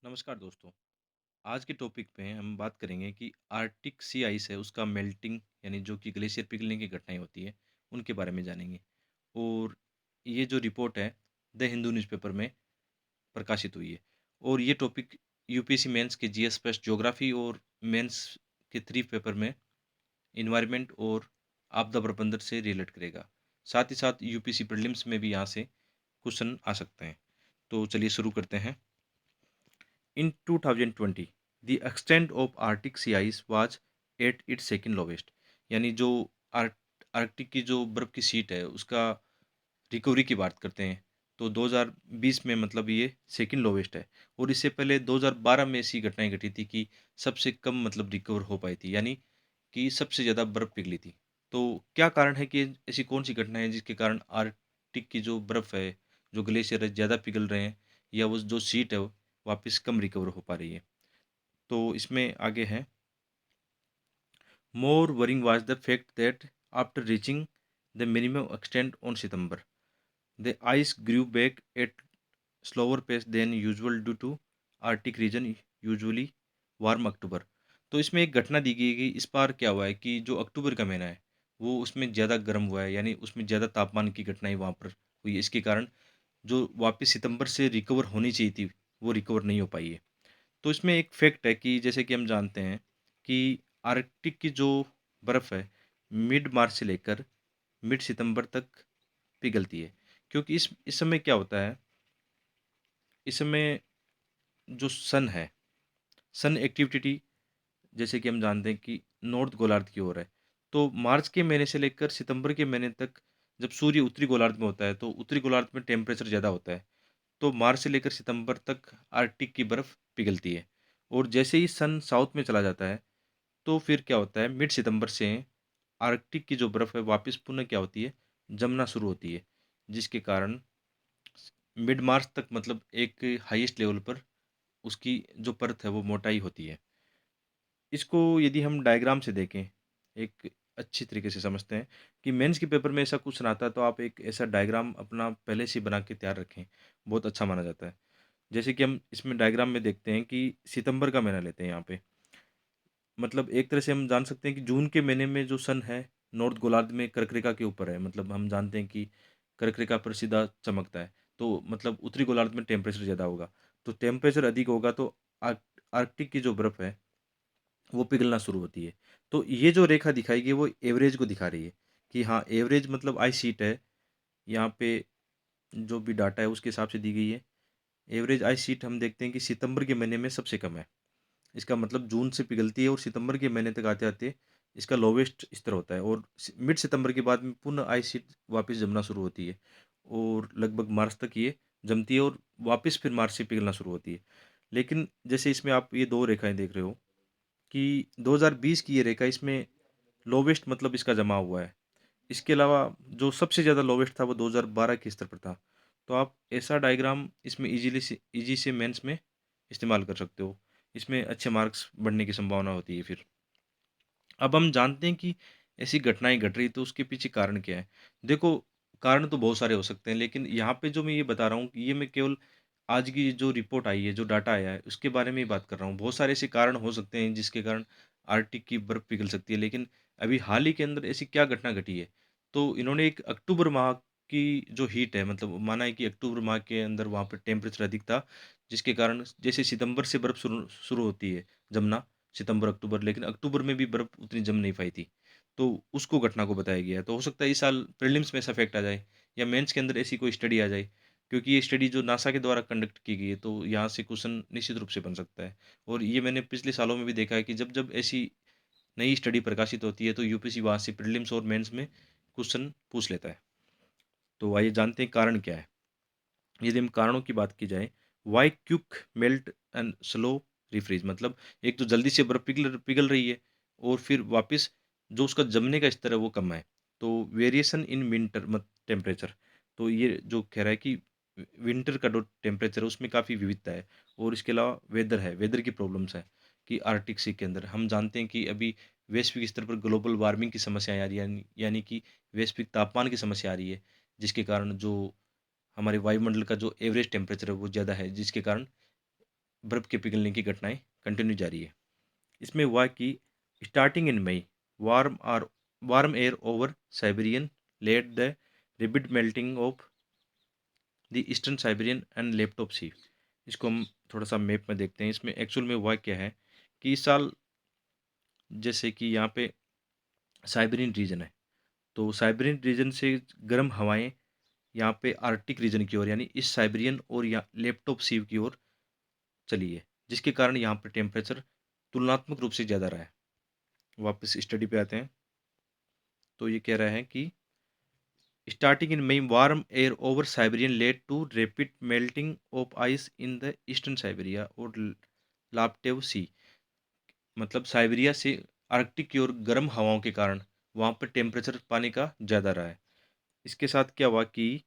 नमस्कार दोस्तों। आज के टॉपिक पे हम बात करेंगे कि आर्कटिक सी आइस है उसका मेल्टिंग यानी जो कि ग्लेशियर पिघलने की घटनाएं होती है उनके बारे में जानेंगे। और ये जो रिपोर्ट है द हिंदू न्यूज़पेपर में प्रकाशित हुई है। और ये टॉपिक यूपीएससी मेंस के जीएस फर्स्ट ज्योग्राफी और मेंस के 3 पेपर में इन्वायरमेंट और आपदा प्रबंधन से रिलेट करेगा। साथ ही साथ यूपीएससी प्रीलिम्स में भी यहाँ से क्वेश्चन आ सकते हैं। तो चलिए शुरू करते हैं। In 2020, the extent of Arctic sea ice was at its second lowest। यानी जो आर्कटिक की जो बर्फ़ की शीट है उसका रिकवरी की बात करते हैं तो 2020 में मतलब ये सेकंड लोवेस्ट है। और इससे पहले 2012 में ऐसी घटनाएं घटी थी कि सबसे कम मतलब रिकवर हो पाई थी, यानी कि सबसे ज़्यादा बर्फ़ पिघली थी। तो क्या कारण है कि ऐसी कौन सी घटना है जिसके कारण आर्कटिक की जो बर्फ़ है, जो ग्लेशियर है, ज़्यादा पिघल रहे हैं या वो जो शीट है वो वापस कम रिकवर हो पा रही है। तो इसमें आगे है, more worrying was the fact that after reaching the minimum extent on September the ice grew back at slower pace than usual due to Arctic region usually warm October. तो इसमें एक घटना दी गई कि इस बार क्या हुआ है कि जो अक्टूबर का महीना है वो उसमें ज़्यादा गर्म हुआ है, यानी उसमें ज़्यादा तापमान की घटनाएं वहाँ पर हुई है। इसके कारण जो वापस सितंबर से रिकवर होनी चाहिए थी वो रिकवर नहीं हो पाई है। तो इसमें एक फैक्ट है कि जैसे कि हम जानते हैं कि आर्कटिक की जो बर्फ़ है मिड मार्च से लेकर मिड सितंबर तक पिघलती है। क्योंकि इस समय क्या होता है, इस समय जो सन है, सन एक्टिविटी जैसे कि हम जानते हैं कि नॉर्थ गोलार्ध की ओर है। तो मार्च के महीने से लेकर सितंबर के महीने तक जब सूर्य उत्तरी गोलार्ध में होता है तो उत्तरी गोलार्ध में टेम्परेचर ज़्यादा होता है। तो मार्च से लेकर सितंबर तक आर्कटिक की बर्फ़ पिघलती है। और जैसे ही सन साउथ में चला जाता है तो फिर क्या होता है, मिड सितंबर से आर्कटिक की जो बर्फ़ है वापस पुनः क्या होती है, जमना शुरू होती है। जिसके कारण मिड मार्च तक मतलब एक हाईएस्ट लेवल पर उसकी जो परत है वो मोटाई होती है। इसको यदि हम डायग्राम से देखें, एक अच्छी तरीके से समझते हैं कि मेंस के पेपर में ऐसा क्वेश्चन आता है तो आप एक ऐसा डायग्राम अपना पहले से ही बना के तैयार रखें, बहुत अच्छा माना जाता है। जैसे कि हम इसमें डायग्राम में देखते हैं कि सितंबर का महीना लेते हैं यहाँ पे। मतलब एक तरह से हम जान सकते हैं कि जून के महीने में जो सन है, नॉर्थ गोलार्ध में कर्क रेखा के ऊपर है। मतलब हम जानते हैं कि कर्क रेखा पर सीधा चमकता है। तो मतलब उत्तरी गोलार्ध में टेम्परेचर ज़्यादा होगा। तो टेम्परेचर अधिक होगा तो आर्कटिक की जो बर्फ़ है, वो पिघलना शुरू होती है। तो ये जो रेखा दिखाई गई वो एवरेज को दिखा रही है कि हाँ, एवरेज मतलब आई शीट है। यहाँ पे जो भी डाटा है उसके हिसाब से दी गई है। एवरेज आई शीट हम देखते हैं कि सितंबर के महीने में सबसे कम है। इसका मतलब जून से पिघलती है और सितंबर के महीने तक आते-आते इसका लोवेस्ट स्तर होता है। और मिड सितंबर के बाद में पुनः आइस शीट वापस जमना शुरू होती है और लगभग मार्च तक ये जमती है और वापस फिर मार्च से पिघलना शुरू होती है। लेकिन जैसे इसमें आप ये 2 रेखाएँ देख रहे हो कि 2020 की ये रेखा, इसमें लोवेस्ट मतलब इसका जमा हुआ है। इसके अलावा जो सबसे ज़्यादा लोवेस्ट था वो 2012 के स्तर पर था। तो आप ऐसा डायग्राम इसमें ईज़ी से मेंस में इस्तेमाल कर सकते हो। इसमें अच्छे मार्क्स बढ़ने की संभावना होती है फिर। अब हम जानते हैं कि ऐसी घटनाएँ घट रही तो उसके पीछे कारण क्या है? देखो, कारण तो बहुत सारे हो सकते हैं, लेकिन यहाँ पे जो मैं ये बता रहा हूँ ये मैं केवल आज की जो रिपोर्ट आई है, जो डाटा आया है उसके बारे में ही बात कर रहा हूँ। बहुत सारे ऐसे कारण हो सकते हैं जिसके कारण आर्कटिक की बर्फ़ पिघल सकती है, लेकिन अभी हाल ही के अंदर ऐसी क्या घटना घटी है? तो इन्होंने एक अक्टूबर माह की जो हीट है, मतलब माना है कि अक्टूबर माह के अंदर वहाँ पे टेम्परेचर अधिक था, जिसके कारण जैसे सितंबर से बर्फ़ शुरू शुरू होती है जमना, सितंबर, अक्टूबर, लेकिन अक्टूबर में भी बर्फ़ उतनी जम नहीं पाई थी। तो उसको घटना को बताया गया है। तो हो सकता है इस साल प्रीलिम्स में ऐसा फैक्ट आ जाए या मेंस के अंदर ऐसी कोई स्टडी आ जाए, क्योंकि ये स्टडी जो नासा के द्वारा कंडक्ट की गई है, तो यहाँ से क्वेश्चन निश्चित रूप से बन सकता है। और ये मैंने पिछले सालों में भी देखा है कि जब-जब ऐसी नई स्टडी प्रकाशित होती है, तो यूपीएससी वहाँ से प्रीलिम्स और मेंस में क्वेश्चन पूछ लेता है। तो आइए जानते हैं कारण क्या है? यदि हम कारणों की बात की जाए, why quick melt and slow refreeze, मतलब एक तो जल्दी से बर्फ पिघल पिघल रही है और फिर वापस जो उसका जमने का स्तर है वो कम है। तो वेरिएशन इन विंटर मत टेम्परेचर, तो ये जो कह रहा है कि विंटर का जो टेम्परेचर है उसमें काफ़ी विविधता है। और इसके अलावा वेदर है, वेदर की प्रॉब्लम्स है कि आर्कटिक सी के अंदर हम जानते हैं कि अभी वैश्विक स्तर पर ग्लोबल वार्मिंग की समस्या आ रही है, यानी कि वैश्विक तापमान की समस्या आ रही है, जिसके कारण जो हमारे वायुमंडल का जो एवरेज टेम्परेचर है वो ज़्यादा है, जिसके कारण बर्फ़ के पिघलने की घटनाएँ कंटिन्यू जारी है। इसमें हुआ कि स्टार्टिंग इन मई, वार्म और warm air over Siberian led the rapid melting of the eastern Siberian and Laptev sea. इसको हम थोड़ा-सा मैप में देखते हैं। इसमें एक्चुअल में हुआ क्या है कि इस साल जैसे कि यहाँ पे साइबेरियन रीजन है, तो साइबेरियन रीजन से गर्म हवाएँ यहाँ पे आर्कटिक रीजन की ओर यानी इस साइबेरियन और या लैपटॉप सी की ओर चली है, जिसके कारण यहाँ पे टेम्परेचर तुलनात्मक रूप से ज़्यादा रहा है। वापस स्टडी पे आते हैं, तो ये कह रहा है कि starting in May warm air over Siberian led to rapid melting of ice in the eastern Siberia और लाप्टेव सी। मतलब साइबेरिया से आर्कटिक की ओर गर्म हवाओं के कारण वहाँ पर टेम्परेचर पानी का ज़्यादा रहा है। इसके साथ क्या हुआ कि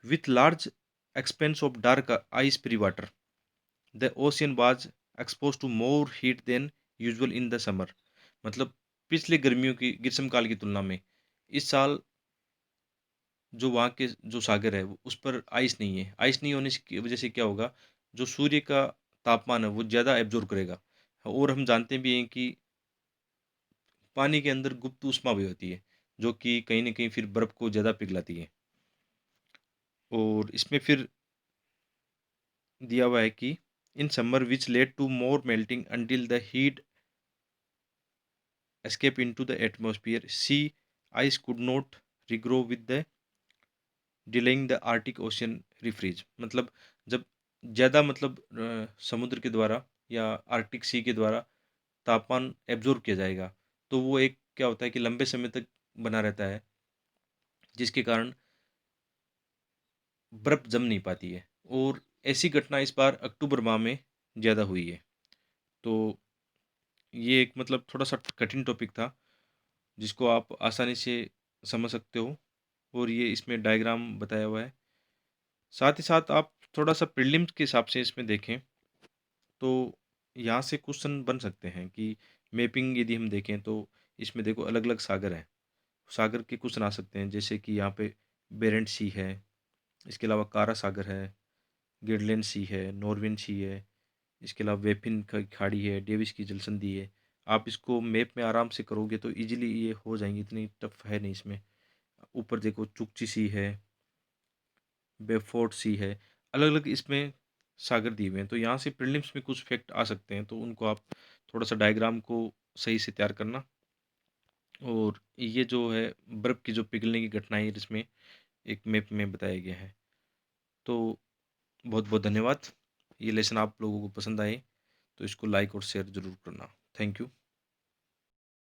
with large expanse of dark ice free water the ocean was expose to more heat than usual in the summer. मतलब पिछले गर्मियों की ग्रीष्मकाल की तुलना में इस साल जो वहाँ के जो सागर है उस पर आइस नहीं है। आइस नहीं होने की वजह से क्या होगा, जो सूर्य का तापमान है वो ज़्यादा एब्जॉर्ब करेगा। और हम जानते भी हैं कि पानी के अंदर गुप्त ऊष्मा भी होती है, जो कि कहीं न कहीं फिर बर्फ़ को ज़्यादा पिघलाती है। और इसमें फिर दिया हुआ है कि in summer which led to more melting until the heat escape into the atmosphere, sea ice could not regrow with the delaying the Arctic ocean refreeze. मतलब जब ज़्यादा मतलब समुद्र के द्वारा या आर्कटिक सी के द्वारा तापमान एब्जॉर्ब किया जाएगा, तो वो एक क्या होता है कि लंबे समय तक बना रहता है, जिसके कारण बर्फ़ जम नहीं पाती है। और ऐसी घटना इस बार अक्टूबर माह में ज़्यादा हुई है। तो ये एक मतलब थोड़ा-सा कठिन टॉपिक था, जिसको आप आसानी से समझ सकते हो और ये इसमें डायग्राम बताया हुआ है। साथ ही साथ आप थोड़ा-सा प्रीलिम्स के हिसाब से इसमें देखें, तो यहाँ से क्वेश्चन बन सकते हैं कि मैपिंग यदि हम देखें तो इसमें देखो अलग-अलग सागर हैं। सागर के क्वेश्चन आ सकते हैं, जैसे कि यहाँ पे बेरेंट सी है, इसके अलावा कारा सागर है, गिडलैंड सी है, नॉर्वेन सी है, इसके अलावा वेफिन की खाड़ी है, डेविस की जलसंधि है। आप इसको मैप में आराम से करोगे तो ईज़िली ये हो जाएँगी, इतनी टफ है नहीं इसमें। ऊपर देखो चुकची सी है, बेफोर्ट सी है, अलग-अलग इसमें सागर दिए हुए हैं। तो यहाँ से प्रीलिम्स में कुछ फैक्ट आ सकते हैं, तो उनको आप थोड़ा-सा डायग्राम को सही से तैयार करना। और ये जो है बर्फ़ की जो पिघलने की घटनाएँ जिसमें एक मैप में बताया गया है। तो बहुत-बहुत धन्यवाद। ये लेसन आप लोगों को पसंद आए, तो इसको लाइक और शेयर ज़रूर करना। Thank you.